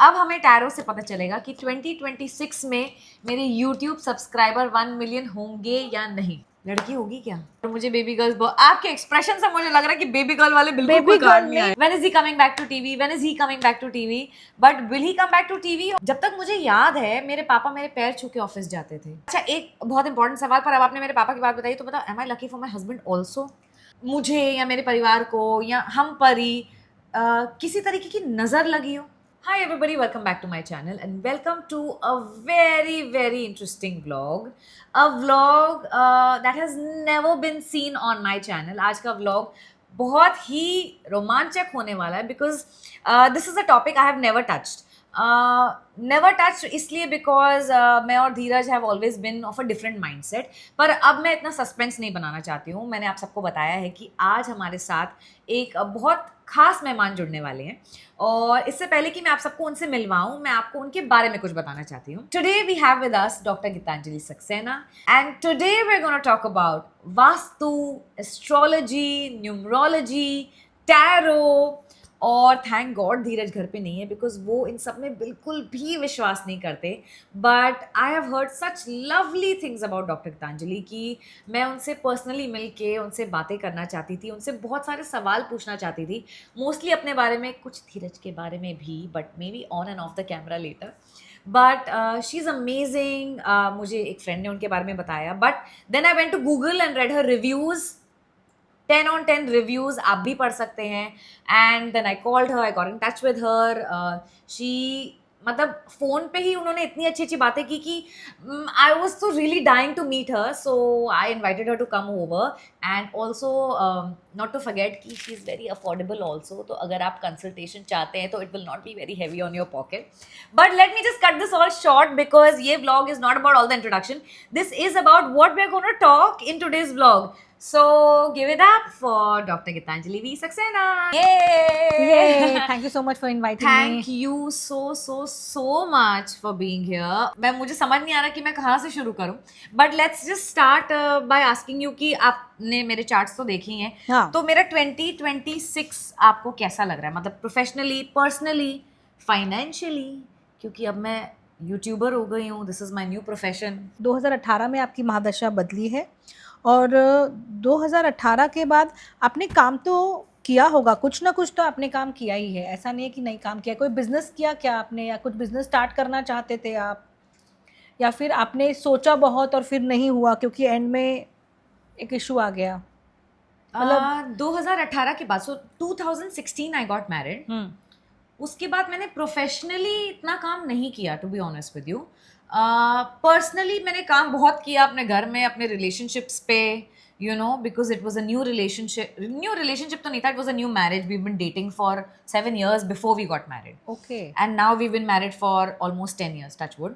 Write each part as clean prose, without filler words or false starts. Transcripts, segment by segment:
अब हमें टैरो से पता चलेगा कि 2026 में मेरे YouTube सब्सक्राइबर 1 मिलियन होंगे या नहीं। लड़की होगी क्या? तो मुझे बेबी गर्ल्स आपके एक्सप्रेशन से मुझे लग रहा है कि बेबी गर्ल वाले बिल्कुल कोई काम नहीं आए। When is he coming back to TV? When is he coming back to TV? But will he come back to TV? जब तक मुझे याद है मेरे पापा मेरे पैर छू के ऑफिस जाते थे। अच्छा, एक बहुत इंपॉर्टेंट सवाल पर अब आपने मेरे पापा की बात बताई तो बताओ, am I lucky for my husband also? मुझे या मेरे परिवार को या हम पर ही किसी तरीके की नजर लगी हो? Hi everybody, welcome back to my channel and welcome to a very interesting vlog. A vlog that has never been seen on my channel. आज का vlog बहुत ही रोमांचक होने वाला है because this is a topic I have never touched. Never touch इसलिए because मैं और Dheeraj have always been of a different mindset, पर अब मैं इतना सस्पेंस नहीं बनाना चाहती हूँ। मैंने आप सबको बताया है कि आज हमारे साथ एक बहुत खास मेहमान जुड़ने वाले हैं और इससे पहले कि मैं आप सबको उनसे मिलवाऊं, मैं आपको उनके बारे में कुछ बताना चाहती हूँ। Today we have with us doctor Geetanjali Saxena and today we are gonna talk about vastu, astrology, numerology, tarot. और थैंक गॉड धीरज घर पे नहीं है बिकॉज वो इन सब में बिल्कुल भी विश्वास नहीं करते। But I have heard such lovely things about doctor Geetanjali कि मैं उनसे पर्सनली मिल के उनसे बातें करना चाहती थी, उनसे बहुत सारे सवाल पूछना चाहती थी, मोस्टली अपने बारे में, कुछ धीरज के बारे में भी, but may be on and off the camera later. But she is amazing. मुझे एक फ्रेंड ने उनके बारे में बताया, but then I went to Google and read her reviews, 10 on 10 reviews आप भी पढ़ सकते हैं। And then I called her, I got in touch with her. She मतलब फ़ोन पे ही उन्होंने इतनी अच्छी अच्छी बातें की कि I was so really dying to meet her, so I invited her to come over. And also not to forget कि she is very affordable also, तो अगर आप कंसल्टेशन चाहते हैं तो it will not be very heavy on your pocket. But let me just cut this all short because ये vlog is not about all the introduction, this is about what we are gonna talk in today's vlog. So give it up for Dr. Gीतांजलि V. Saxena. Yay! Thank you so much for inviting me. Thank you so much for being here. मुझे समझ नहीं आ रहा कि मैं कहाँ से शुरू करूँ. But let's just start by asking you कि आपने मेरे चार्ट्स तो देखे ही हैं. हाँ. तो मेरा 2026 आपको कैसा लग रहा है? मतलब प्रोफेशनली, पर्सनली, फाइनेंशियली, क्योंकि अब मैं यूट्यूबर हो गई हूँ. This is my new profession. 2018 में आपकी महादशा बदली है और 2018 के बाद आपने काम तो किया होगा, कुछ ना कुछ तो आपने काम किया ही है, ऐसा नहीं है कि नहीं काम किया. कोई बिजनेस किया क्या आपने, या कुछ बिजनेस स्टार्ट करना चाहते थे आप, या फिर आपने सोचा बहुत और फिर नहीं हुआ क्योंकि एंड में एक इशू आ गया? मतलब 2018 के बाद, सो 2016 आई गॉट मैरिड. उसके बाद मैंने प्रोफेशनली इतना काम नहीं किया, to be honest with you. Personally मैंने काम बहुत किया अपने घर में, अपने रिलेशनशिप्स पे, you know, because it was a new relationship तो नहीं था, it was a new marriage. We been dating for 7 years before we got married. Okay. And now we been married for almost 10 years, touch wood.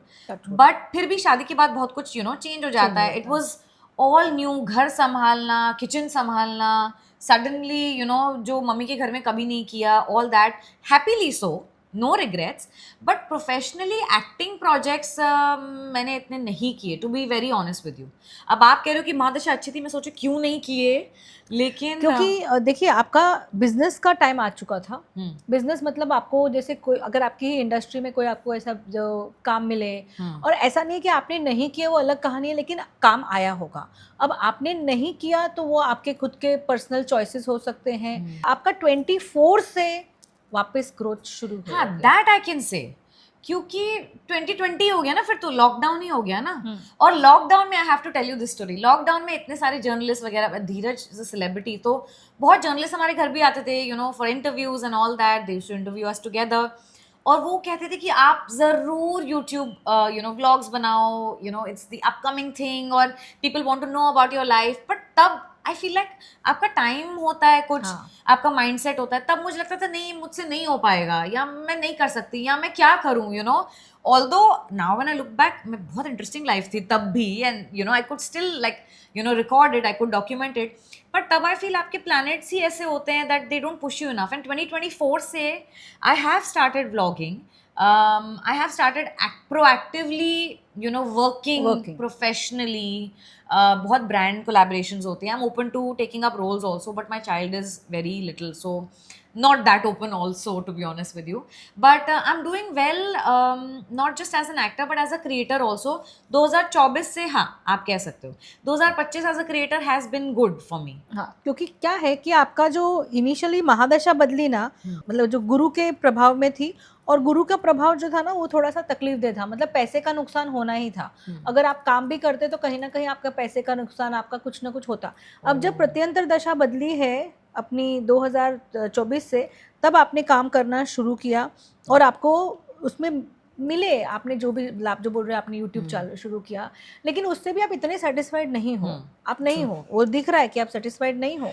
बट फिर भी शादी के बाद बहुत कुछ, यू नो, चेंज हो जाता है. It was all new. घर संभालना, किचन संभालना, सडनली, यू नो, जो मम्मी के घर में कभी नहीं किया, all that, happily so, no regrets. But professionally acting projects मैंने इतने नहीं किए, to be very honest with you. अब आप कह रहे हो कि महादशा अच्छी थी, मैं सोचू क्यों नहीं किए, लेकिन क्योंकि देखिए आपका बिजनेस का टाइम आ चुका था. बिजनेस मतलब आपको जैसे कोई, अगर आपकी इंडस्ट्री में कोई आपको ऐसा जो काम मिले, और ऐसा नहीं है कि आपने नहीं किया, वो अलग कहानी है, लेकिन काम आया होगा. अब आपने नहीं किया तो वो आपके खुद के पर्सनल चॉइसेस हो सकते हैं. आपका 24 से वापस ग्रोथ शुरू हो. हाँ, दैट आई कैन से, क्योंकि 2020 हो गया ना, फिर तो लॉकडाउन ही हो गया ना. और लॉकडाउन में I have to tell you this story. Lockdown में इतने सारे जर्नलिस्ट वगैरह, धीरज इज अ सेलिब्रिटी, तो बहुत जर्नलिस्ट हमारे घर भी आते थे, you know, for interviews and all that. They used to interview us together. और वो कहते थे कि आप ज़रूर यूट्यूब, यू नो, व्लॉग्स बनाओ, you know, it's the upcoming thing और people want to know about your life. But तब आई फील लाइक आपका टाइम होता है कुछ, आपका माइंडसेट होता है, तब मुझे लगता था नहीं, मुझसे नहीं हो पाएगा, या मैं नहीं कर सकती, या मैं क्या करूं, you know. Although now when I look back, मैं बहुत इंटरेस्टिंग लाइफ थी तब भी, and you know I could still like, you no, record it, I could document it. But तब आई फील आपके प्लैनेट्स ही ऐसे होते हैं that they don't push you enough. And 2024 से I have started vlogging. I have started proactively, you know, working professionally. बहुत brand collaborations होते हैं. I'm open to taking up roles also, but my child is very little, so not that open also, to be honest with you. But I'm doing well, not just as an actor but as a creator also. 2024 से हाँ आप कह सकते हो 2025 as a creator has been good for me. हाँ, क्योंकि क्या है कि आपका जो इनिशियली महादशा बदली ना, मतलब जो गुरु के प्रभाव में थी, और गुरु का प्रभाव जो था ना वो थोड़ा सा तकलीफ दे था, मतलब पैसे का नुकसान होना ही था। अगर आप काम भी करते तो कहीं ना कहीं आपका पैसे का नुकसान, आपका कुछ ना कुछ होता। अब जब प्रत्यंतर दशा बदली है अपनी 2024 से, तब आपने काम करना शुरू किया और आपको उसमें मिले, आपने जो भी लाभ, जो बोल रहे हैं आपने यूट्यूब चालू शुरू किया, लेकिन उससे भी आप इतने सेटिस्फाइड नहीं हो। आप नहीं हो, वो दिख रहा है कि आप सेटिस्फाइड नहीं हो।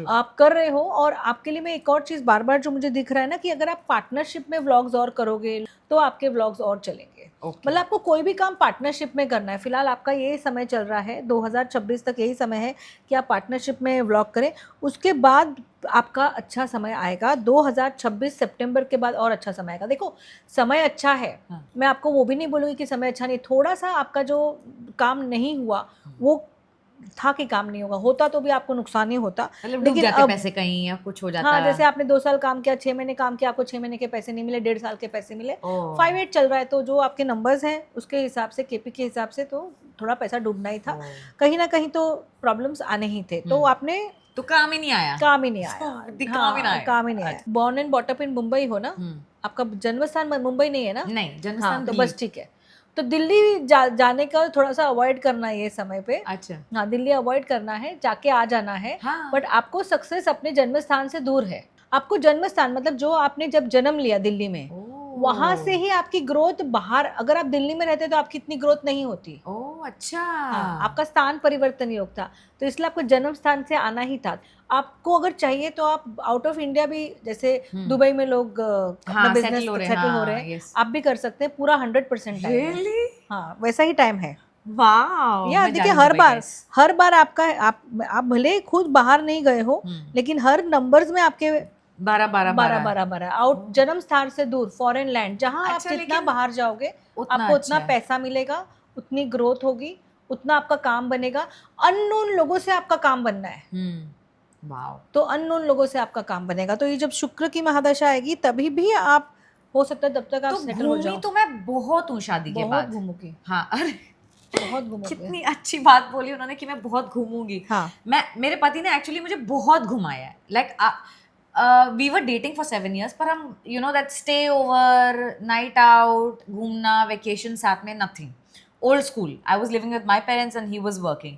आप कर रहे हो, और आपके लिए मैं एक और चीज़ बार बार जो मुझे दिख रहा है ना, कि अगर आप पार्टनरशिप में व्लॉग्स और करोगे तो आपके व्लॉग्स और चलेंगे। मतलब आपको कोई भी काम पार्टनरशिप में करना है। फिलहाल आपका ये समय चल रहा है, 2026 तक यही समय है कि आप पार्टनरशिप में व्लॉग करें। उसके बाद आपका अच्छा समय आएगा, 2026 सितंबर के बाद और अच्छा समय आएगा। देखो समय अच्छा है, मैं आपको वो भी नहीं बोलूँगी कि समय अच्छा नहीं। थोड़ा सा आपका जो काम नहीं हुआ वो था कि काम नहीं होगा, होता तो भी आपको नुकसान ही होता। लेकिन अब पैसे कहीं या कुछ हो जाता हाँ, है। जैसे आपने 2 साल काम किया, 6 महीने काम किया, आपको 6 महीने के पैसे नहीं मिले, 1.5 साल के पैसे मिले। 5-8 चल रहा है, तो जो आपके नंबर्स हैं उसके हिसाब से, केपी के हिसाब से, तो थोड़ा पैसा डूबना ही था। कहीं ना कहीं तो प्रॉब्लम्स आने ही थे, तो आपने तो काम ही नहीं आया। काम ही नहीं आया। काम ही नहीं आया। Born and brought up in Mumbai हो ना, आपका जन्म स्थान मुंबई नहीं है ना? नहीं, जन्म स्थान तो बस ठीक है। तो दिल्ली जाने का थोड़ा सा अवॉइड करना है ये समय पे। अच्छा। हाँ, दिल्ली अवॉइड करना है, जाके आ जाना है। बट आपको सक्सेस अपने जन्म स्थान से दूर है। आपको जन्म स्थान मतलब जो आपने जब जन्म लिया दिल्ली में, वहां से ही आपकी ग्रोथ बाहर। अगर आप दिल्ली में रहते तो आपकी इतनी ग्रोथ नहीं होती। ओह अच्छा। हाँ, आपका स्थान परिवर्तन योग था, तो इसलिए आपको जन्म स्थान से आना ही था। आपको अगर चाहिए तो आप आउट ऑफ इंडिया भी, जैसे दुबई में लोग अपना बिजनेस सेटल हो रहे हैं, आप भी कर सकते हैं। पूरा 100% टाइम है। हाँ, वैसा ही टाइम है। या देखिए, हर बार आपका आप भले खुद बाहर नहीं गए हो, लेकिन हर नंबर्स में आपके 12 आउट, जन्म स्थान से दूर, फॉरेन लैंड, जहाँ आप जितना बाहर जाओगे आपको उतना पैसा मिलेगा, उतनी ग्रोथ होगी, उतना आपका काम बनेगा। अननोन लोगों से आपका काम बनना है। तो अननोन लोगों से आपका काम बनेगा। तो ये जब शुक्र की महादशा आएगी तभी भी आप, हो सकता है तब तक आप सेटल हो जाओ। तो मैं बहुत हूँ शादी के बाद, घूमूंगी। हाँ, अरे बहुत घूमूंगी। कितनी अच्छी बात बोली उन्होंने कि मैं बहुत घूमूंगी। हाँ। मेरे पति ने एक्चुअली मुझे बहुत घुमाया है। Like we were dating for 7 years, पर हम you know that stay over, night out, घूमना, वेकेशन साथ में, nothing. Old school. I was living with my parents and he was working,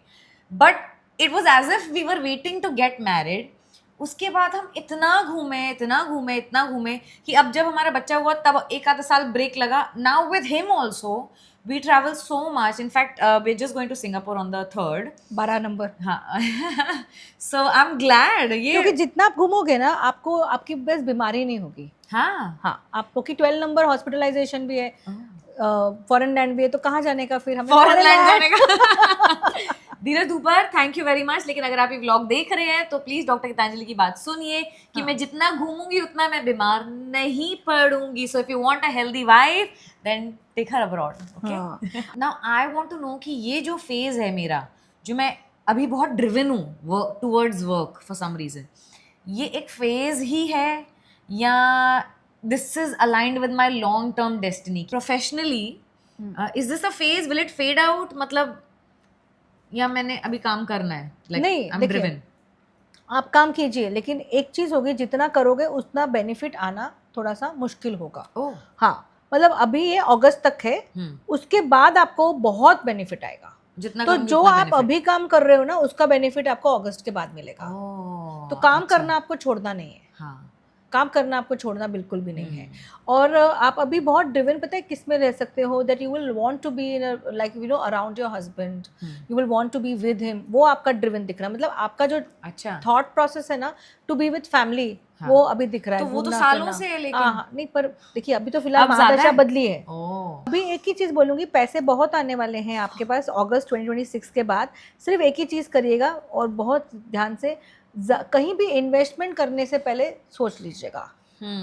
but it was as if we were waiting to get married. उसके बाद हम इतना घूमे कि अब जब हमारा बच्चा हुआ तब एक आधा साल ब्रेक लगा। Now with him also we travel so much. In fact, we're just going to Singapore on the 3rd. 12 number. हाँ। So I'm glad ये, क्योंकि जितना आप घूमोगे ना, आपको आपकी बस बीमारी नहीं होगी। हाँ, आपको कि 12 नंबर हॉस्पिटलाइजेशन भी है, फॉरेन लैंड भी है, तो कहाँ जाने का फिर हमें? फॉरेन लैंड जाने का। Dheeraj Dhupar, thank you very much. लेकिन अगर आप ये व्लॉग देख रहे हैं तो प्लीज डॉक्टर गीतांजलि की बात सुनिए कि मैं जितना घूमूंगी उतना मैं बीमार नहीं पड़ूंगी। So if you want a healthy wife then take her abroad. Okay, now I want to know कि ये जो फेज है मेरा, जो मैं अभी बहुत ड्रिवन हूँ towards work for some reason, ये एक फेज ही है या this is aligned with my long term destiny? Professionally is this a phase, will it fade out, मतलब या मैंने अभी काम करना है? नहीं, देखिए, आप काम कीजिए, लेकिन एक चीज होगी, जितना करोगे उतना बेनिफिट आना थोड़ा सा मुश्किल होगा। हाँ, मतलब अभी ये अगस्त तक है, उसके बाद आपको बहुत बेनिफिट आएगा। जितना तो जो आप अभी काम कर रहे हो ना, उसका बेनिफिट आपको अगस्त के बाद मिलेगा। तो काम करना आपको छोड़ना नहीं है। काम करना आपको छोड़ना बिल्कुल भी नहीं है। और आप अभी बहुत ड्रिवन, पता है किस में रह सकते हो? That you will want to be in like you know around your husband, you will want to be with him. वो आपका ड्रिवन दिख रहा है, मतलब आपका जो थॉट प्रोसेस है ना टू बी विद फैमिली, वो अभी दिख रहा है। तो वो तो सालों से है, लेकिन हाँ, नहीं, पर देखिए अभी तो फिलहाल महादशा बदली है। अभी एक ही चीज बोलूंगी, पैसे बहुत आने वाले हैं आपके पास अगस्त 2026 के बाद। सिर्फ एक ही चीज करिएगा, और बहुत ध्यान से, कहीं भी इन्वेस्टमेंट करने से पहले सोच लीजिएगा।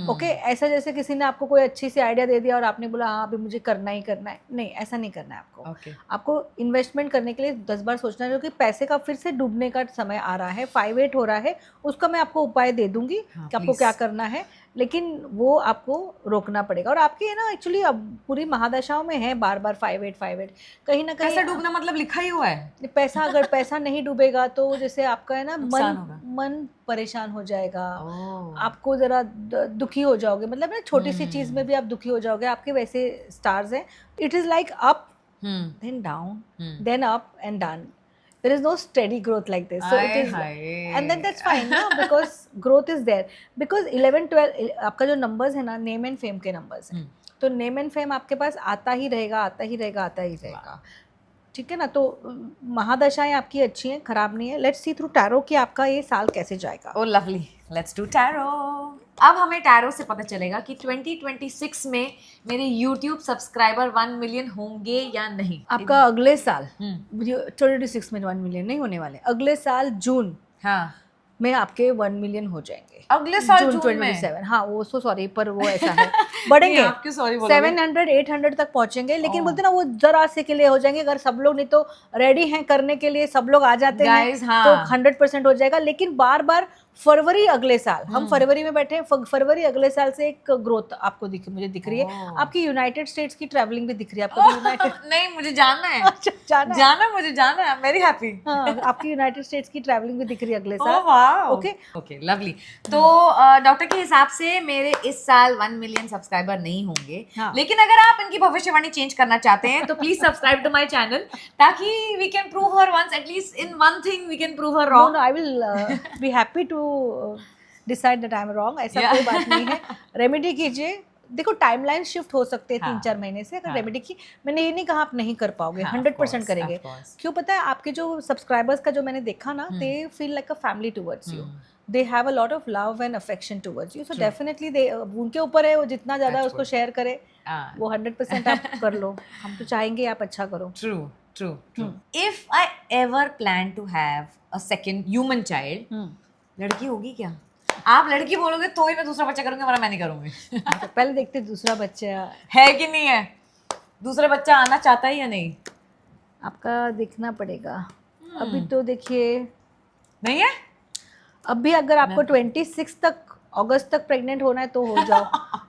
ओके ऐसा जैसे किसी ने आपको कोई अच्छी सी आइडिया दे दिया और आपने बोला हाँ अभी मुझे करना ही करना है, नहीं ऐसा नहीं करना है आपको। Okay. आपको इन्वेस्टमेंट करने के लिए 10 बार सोचना है, क्योंकि पैसे का फिर से डूबने का समय आ रहा है, 5-8 हो रहा है, उसका मैं आपको उपाय दे दूंगी कि आपको क्या करना है, लेकिन वो आपको रोकना पड़ेगा। और आपकी है ना एक्चुअली अब पूरी महादशाओं में है बार बार 5-8 कहीं ना कहीं पैसा डूबना मतलब लिखा ही हुआ है। पैसा, अगर पैसा नहीं डूबेगा तो जैसे आपका है ना नुकसान होगा। मन परेशान हो जाएगा, ओह। आपको जरा दुखी हो जाओगे, मतलब ना छोटी सी चीज में भी आप दुखी हो जाओगे। आपके वैसे स्टार्स हैं, it is like up then down, then up and down. There is no steady growth like this. So it is, and then that's fine, ना, because growth is there. Because 11-12 आपका जो numbers है ना, name and fame के numbers हैं, तो name and fame आपके पास आता ही रहेगा, आता ही रहेगा, आता ही रहेगा, ठीक है ना। तो महादशाएं आपकी अच्छी हैं, खराब नहीं है। लेट्स सी थ्रू टैरो कि आपका ये साल कैसे जाएगा। ओह लवली, लेट्स डू टैरो। अब हमें टैरो से पता चलेगा कि 2026 में मेरे YouTube सब्सक्राइबर 1 मिलियन होंगे या नहीं। आपका अगले साल 2026 में 1 मिलियन नहीं होने वाले, अगले साल जून हाँ में आपके 1 मिलियन हो जाएंगे। अगले साल जून 27, हाँ वो सो सॉरी पर वो ऐसा है बढ़ेंगे, आप क्यों सॉरी बोलोगे? 700-800 तक पहुंचेंगे, लेकिन बोलते ना वो जरा से के लिए हो जाएंगे। अगर सब लोग नहीं तो रेडी हैं करने के लिए, सब लोग आ जाते Guys, हैं हाँ। तो 100% हो जाएगा। लेकिन बार बार फरवरी अगले साल, हम फरवरी में बैठे हैं, फरवरी अगले साल से एक ग्रोथ आपको मुझे दिख रही है। आपकी यूनाइटेड स्टेट्स की ट्रैवलिंग भी दिख रही है आपको। यूनाइटेड नहीं मुझे जानना है, मुझे जानना है, वेरी हैप्पी। हाँ आपकी यूनाइटेड स्टेट्स की ट्रैवलिंग भी दिख रही है अगले साल। Okay okay lovely. तो डॉक्टर के हिसाब से मेरे इस साल 1 मिलियन सब्सक्राइबर नहीं होंगे, लेकिन अगर आप इनकी भविष्यवाणी चेंज करना चाहते हैं तो please subscribe to my channel, ताकि we can prove her once, at least in one thing we can prove her wrong. No, I will be happy to decide that I am wrong. ऐसा कोई बात नहीं है। रेमेडी कीजिए, देखो timeline shift हो सकते हैं 3-4 महीने से। अगर रेमेडी की, मैंने ये नहीं कहा आप नहीं कर पाओगे, 100% करेंगे। क्यों पता है, आपके जो सब्सक्राइबर्स का जो मैंने देखा ना, they feel like a family towards you, they have a lot of love and affection towards you. So definitely they, उनके ऊपर है वो जितना ज्यादा उसको शेयर करे, वो 100% आप कर लो। हम तो चाहेंगे आप अच्छा करो। True. If I ever plan to have a second human child, लड़की होगी क्या? आप लड़की बोलोगे तो ही मैं दूसरा बच्चा करूंगी, वरना मैं नहीं करूंगी। तो पहले देखते दूसरा बच्चा है कि नहीं है, दूसरा बच्चा आना चाहता है या नहीं, आपका देखना पड़ेगा। अभी तो देखिए नहीं है। अभी अगर आपको 26 तक, अगस्त तक प्रेग्नेंट होना है तो हो जाओ,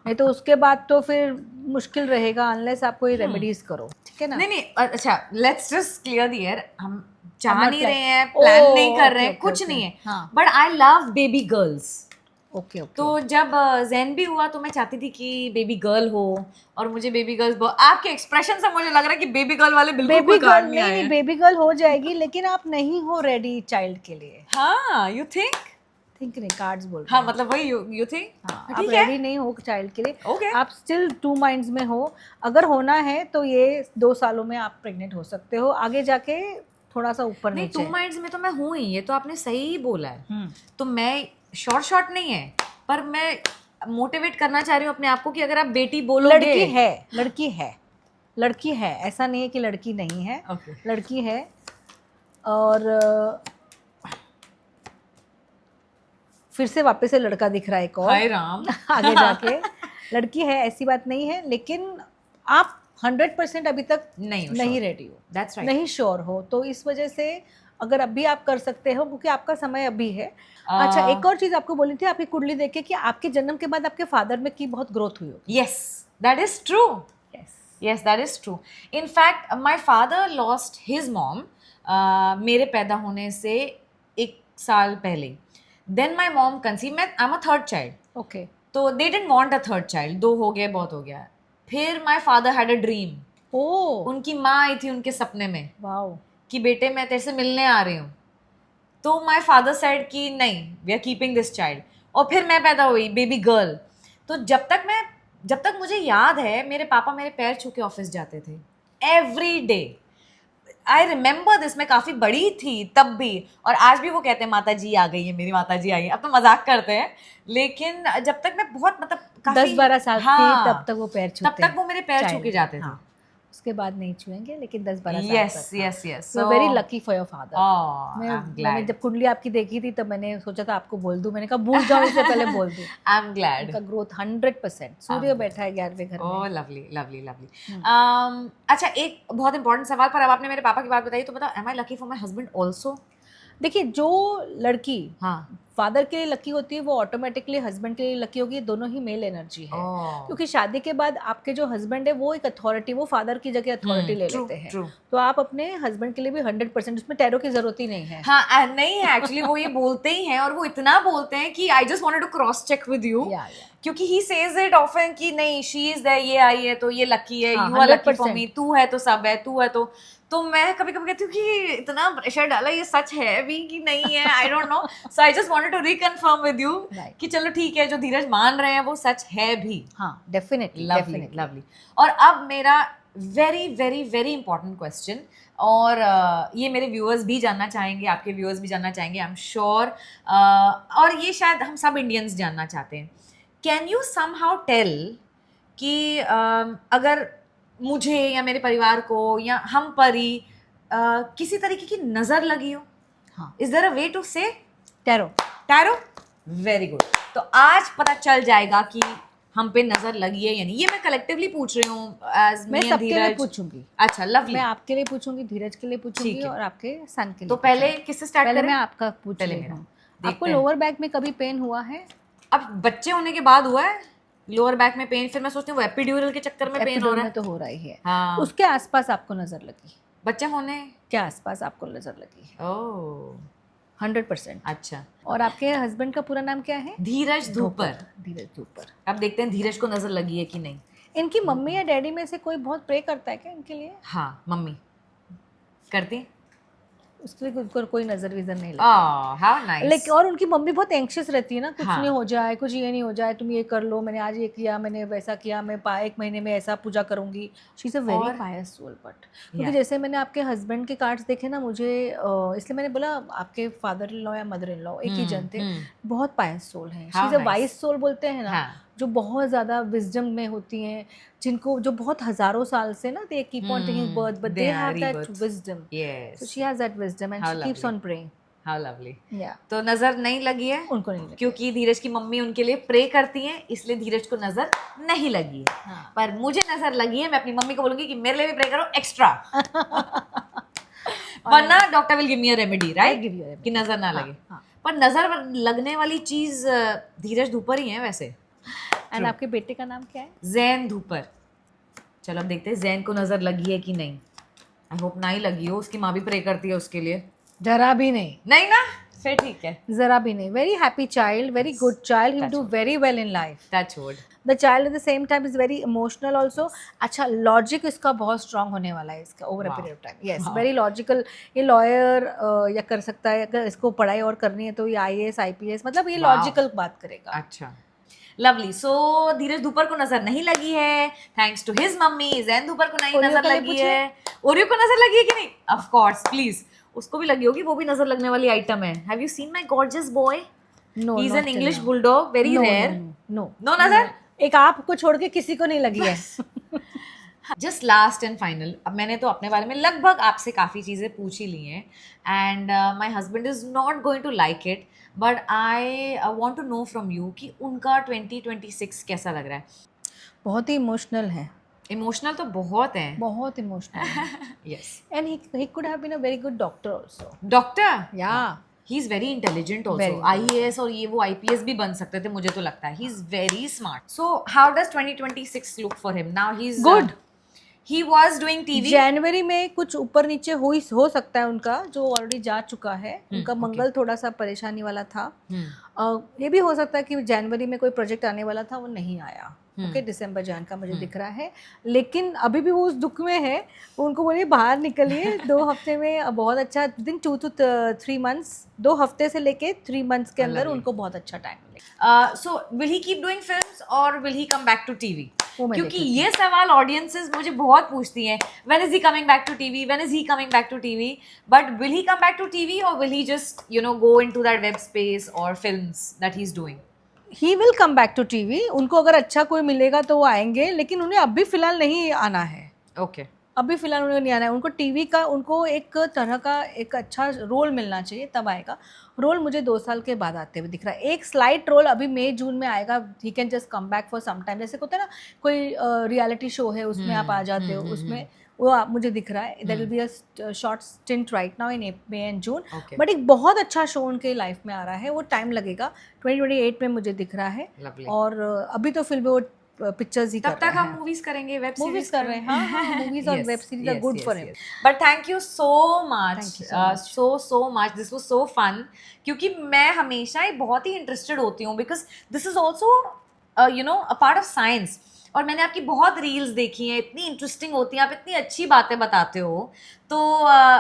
नहीं तो उसके बाद तो फिर मुश्किल रहेगा, अनलेस आप कोई रेमेडीज करो, ठीक है ना। नहीं अच्छा, let's just clear the air, हम चाह नहीं रहे हैं, प्लान नहीं कर रहे हैं, कुछ नहीं है, but I love baby girls. Okay तो जब ज़ैन भी हुआ तो मैं चाहती थी कि बेबी गर्ल हो, और मुझे बेबी गर्ल्स, आपके एक्सप्रेशन से मुझे लग रहा है कि बेबी गर्ल वाले बिल्कुल कोई कार्ड नहीं आए। नहीं, बेबी गर्ल हो जाएगी, लेकिन आप नहीं हो रेडी चाइल्ड के लिए। हाँ, यू थिंक नहीं, कार्ड्स बोल रहे हाँ, मतलब वही यू थिंक। हाँ, आप रेडी नहीं हो चाइल्ड के लिए, okay. आप स्टिल 2 माइंड्स में हो। अगर होना है तो ये 2 सालों में आप प्रेग्नेंट हो सकते हो, आगे जाके थोड़ा सा ऊपर नहीं, 2 माइंड्स में तो मैं हूँ ही, ये तो आपने सही बोला है। तो मैं शॉर्ट नहीं है, पर मैं मोटिवेट करना चाह रही हूँ अपने आप को कि अगर आप बेटी बोलोगे, लड़की है, ऐसा नहीं है कि लड़की नहीं है, लड़की है। और फिर से वापस से लड़का दिख रहा है एक और, हाय राम। आगे जाके लड़की है, ऐसी बात नहीं है, लेकिन आप 100% अभी तक नहीं रेडी हो, That's right. नहीं श्योर हो। तो इस वजह से अगर अभी आप कर सकते हो, क्योंकि आपका समय अभी है। अच्छा, एक और चीज आपको बोली थी, आपकी कुंडली देख के कि आपके जन्म के बाद आपके फादर में की बहुत ग्रोथ हुई होगी। Yes, that is true. Yes, that is true. In fact, my father lost his mom मेरे पैदा होने से 1 साल पहले. Then my mom conceived. I'm a 3rd child. Okay. तो they didn't want a 3rd child. 2 हो गए, बहुत हो गया. फिर my father had a dream. उनकी माँ आई थी उनके सपने में, कि बेटे मैं तेरे से मिलने आ रही हूँ। तो my father said कि नहीं, we are keeping this child. और फिर मैं पैदा हुई, बेबी गर्ल। तो जब तक मुझे याद है, मेरे पापा मेरे पैर छू के ऑफिस जाते थे every day. I remember this. मैं काफ़ी बड़ी थी तब भी, और आज भी वो कहते हैं माता जी आ गई है, मेरी माता जी आई है। अब तो मजाक करते हैं, लेकिन जब तक मैं बहुत 10-12 साल थी, तब तक वो पैर छूते, तब तक वो मेरे पैर छू के जाते थे। उसके बाद नहीं छुएंगे, लेकिन 10-12 साल Yes, तक। yes, yes. So very lucky for your father. Oh, I'm मैंने glad. जब कुंडली आपकी देखी थी तब मैंने सोचा था आपको बोल दूं, मैंने कहा भूल जाओ इससे पहले बोल दूं। I'm glad. उनका ग्रोथ 100%। सूर्य बैठा है 11वें घर Oh, में। lovely, lovely, lovely. अच्छा, एक बहुत इंपॉर्टेंट सवाल, पर अब आपने मेरे पापा की बात बताई तो बताओ, am I lucky for my husband also? देखिए, जो लड़की हाँ. फादर के लिए लकी होती है वो ऑटोमेटिकली हस्बैंड के लिए लकी होगी। दोनों ही मेल एनर्जी है। Oh. क्योंकि शादी के बाद आपके जो हस्बैंड है वो एक अथॉरिटी, वो फादर की जगह अथॉरिटी ले true, लेते हैं। true. तो आप अपने हस्बैंड के लिए भी 100%, उसमें टैरो की जरूरत ही नहीं है। हाँ, नहीं है एक्चुअली, वो ये बोलते ही हैं, और वो इतना बोलते हैं कि I just wanted to cross check with you, क्योंकि ही सेज इट ऑफन कि नहीं, शी इज देयर, ये आई है तो ये लकी है, you are lucky for me, तू है तो सब है, तू है तो मैं कभी कभी कहती हूँ कि इतना प्रेशर डाला, ये सच है भी कि नहीं है, I don't know. So I just wanted to reconfirm with you कि चलो ठीक है, जो धीरज मान रहे हैं वो सच है भी। हाँ, डेफिनेटली, लवली। और अब मेरा very very very important question, और ये मेरे व्यूअर्स भी जानना चाहेंगे, आपके व्यूअर्स भी जानना चाहेंगे, आई एम श्योर, और ये शायद हम सब इंडियंस जानना चाहते हैं। कैन यू समहाउ टेल कि अगर मुझे या मेरे परिवार को या हम पर ही किसी तरीके की नजर लगी हो, हाँ, is there a way to say tarot? Very good. तो आज पता चल जाएगा कि हम पे नजर लगी है या नहीं। ये मैं कलेक्टिवली पूछ रही हूँ, एज मैं सबके लिए पूछूंगी। अच्छा, लवली। मैं आपके लिए पूछूंगी, धीरज के लिए पूछूंगी और आपके सन के लिए। तो पहले किससे स्टार्ट करें? पहले मैं आपका पूछ रही हूँ। आपको लोअर बैक में कभी पेन हुआ है? अब बच्चे होने के बाद हुआ है लोअर बैक में पेन, फिर मैं सोचती हूँ वो एपिड्यूरल के चक्कर में पेन हो रहा है। तो हो रहा ही है। हाँ। उसके आसपास आपको नजर लगी? बच्चे होने के आसपास आपको नजर लगी? ओह, 100%। अच्छा। और आपके हस्बैंड का पूरा नाम क्या है? धीरज धूपर। धीरज धूपर। अब देखते हैं धीरज को नजर लगी है कि नहीं। इनकी मम्मी या डैडी में से कोई बहुत प्रे करता है क्या इनके लिए? हाँ, मम्मी करती। उसके लिए कोई नजर विजर नहीं लगती। How nice. लेकिन और उनकी मम्मी बहुत एंग्शियस रहती है ना, कुछ हाँ। नहीं हो जाए, कुछ ये नहीं हो जाए, तुम ये कर लो, मैंने आज ये किया, मैंने वैसा किया, मैं 1 महीने में ऐसा पूजा करूंगी। She is a very pious soul. But क्योंकि जैसे मैंने आपके हस्बैंड के कार्ड्स देखे ना, मुझे इसलिए मैंने बोला आपके फादर इन लॉ या मदर इन लॉ एक ही जन थे, बहुत पायस सोल है। She is a wise soul बोलते हैं ना, जो बहुत ज़्यादा विजडम में होती हैं, जिनको जो बहुत हज़ारों साल से ना they keep on taking birth, but they have that wisdom. So she has that wisdom and she keeps on praying. How lovely. या तो नजर नहीं लगी है उनको? नहीं लगी, क्योंकि धीरज की मम्मी उनके लिए प्रे करती हैं, इसलिए धीरज को नजर नहीं लगी है। हाँ। पर मुझे नजर लगी है, मैं अपनी मम्मी को बोलूंगी कि मेरे लिए भी प्रे करो एक्स्ट्रा। वरना doctor will give me a remedy, right, कि नजर ना लगे। पर नजर लगने वाली चीज धीरज धूपर ही है वैसे। एंड आपके बेटे का नाम क्या है? जैन धूपर। चलो अब देखते हैं जैन को नजर लगी है कि नहीं। आई होप ना ही लगी हो, उसकी माँ भी प्रे करती है उसके लिए। जरा भी नहीं। नहीं ना, फिर ठीक है। जरा भी नहीं। Very happy child, very good child, he will do very well in life. Touch wood. The child at the same time is very emotional also. अच्छा, लॉजिक इसका बहुत स्ट्रांग होने वाला है इसका over a period of time. Yes, very logical. ये lawyer या कर सकता है, अगर इसको पढ़ाई और करनी है तो ये IAS IPS, मतलब ये लॉजिकल बात करेगा। अच्छा, लवली। सो धीरज धूपर को नजर नहीं लगी है, thanks to his mummy. Jain Dhupar को नहीं नजर लगी है। ओरियो को नजर लगी है कि नहीं? ऑफ कोर्स, प्लीज, उसको भी लगी होगी, वो भी नजर लगने वाली आइटम है। Have you seen my gorgeous boy? No, he is an English bulldog, very rare. No नजर। एक आपको छोड़ के किसी को नहीं लगी है। जस्ट लास्ट एंड फाइनल, अब मैंने तो अपने बारे में लगभग आपसे काफ़ी चीज़ें पूछ ही ली हैं, and my husband is not going to like it, but I want to know from you कि उनका 2026 कैसा लग रहा है? बहुत ही इमोशनल है। इमोशनल तो बहुत है, बहुत इमोशनल है। Yes, and he could have been a very good doctor also. Doctor? Yeah he is very intelligent also. IAS और ये वो IPS भी बन सकते थे, मुझे तो लगता है। ही is very smart. So how does 2026 look for him now? He is good. He was doing TV. जनवरी में कुछ ऊपर नीचे हो सकता है उनका, जो ऑलरेडी जा चुका है। उनका मंगल थोड़ा सा परेशानी वाला था। ये भी हो सकता है कि जनवरी में कोई प्रोजेक्ट आने वाला था, वो नहीं आया। ओके, दिसंबर जान का मुझे दिख रहा है, लेकिन अभी भी वो उस दुख में है। उनको बोलिए बाहर निकलिए। 2 हफ्ते में बहुत अच्छा, 2 to 3 months, 2 हफ्ते से लेके 3 months के अंदर उनको बहुत अच्छा टाइम मिलेगा। So will he keep doing films or will he come back to TV? क्योंकि देखती ये सवाल ऑडियंसेस मुझे बहुत पूछती हैं, when is he coming back to TV, when is he coming back to TV, but will he come back to TV or will he just go into that web space or films that he's doing? He will come back to TV. उनको अगर अच्छा कोई मिलेगा तो वो आएंगे, लेकिन उन्हें अभी फिलहाल नहीं आना है। Okay. अभी फिलहाल उन्हें नहीं आना है, उनको टीवी का उनको एक तरह का एक अच्छा रोल मिलना चाहिए, तब आएगा। रोल मुझे 2 साल के बाद आते हुए दिख रहा है। एक स्लाइट रोल अभी मई जून में आएगा, he can just come back for some time, जैसे होता है ना कोई रियलिटी शो है उसमें आप आ जाते हो, उसमें वो मुझे दिख रहा है। There will be a short stint right now in May and June, but एक बहुत अच्छा शो उनके लाइफ में आ रहा है, वो टाइम लगेगा, 2028 में मुझे दिख रहा है। और अभी तो फिल्म वो पिक्चर्स ही कर तब रहे तक हैं, हम मूवीज करेंगे, वेब मूवीज सीरीज कर रहे हैं। हाँ, मूवीज और web series are good for him. But thank you so much, Thank you so much. So much, this was so fun, क्योंकि मैं हमेशा ही बहुत ही इंटरेस्टेड होती हूँ, because this is also you know a part of science. और मैंने आपकी बहुत रील्स देखी हैं, इतनी इंटरेस्टिंग होती हैं, आप इतनी अच्छी बातें बताते हो। तो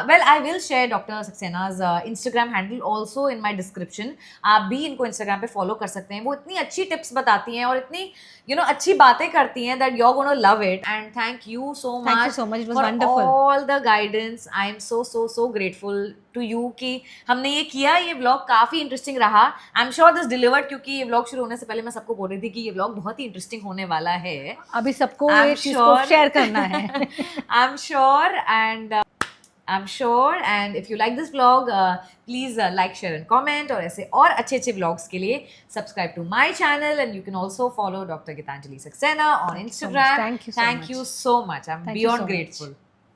well I will share doctor Saxena's Instagram handle also in my description. आप भी इनको इंस्टाग्राम पे फॉलो कर सकते हैं, वो इतनी अच्छी टिप्स बताती हैं और इतनी अच्छी बातें करती हैं that you are gonna love it. And thank you so much It was for wonderful. All the guidance. I am so grateful to you कि हमने ये किया, ये व्लॉग काफ़ी इंटरेस्टिंग रहा। I am sure this delivered, क्योंकि ये vlog शुरू होने से पहले मैं सबको बोल रही थी कि ये व्लॉग बहुत ही इंटरेस्टिंग होने वाला है। अभी सबको I'm ये चीज को sure. शेयर करना है। I'm sure, and I'm sure, and if you like this vlog, please like, share and comment, और ऐसे और अच्छे vlogs के लिए subscribe to my channel, and you can also follow Dr. Gitanjali Saxena on Instagram. Thank you so much. Thank you so much. I'm Thank you beyond so much. grateful.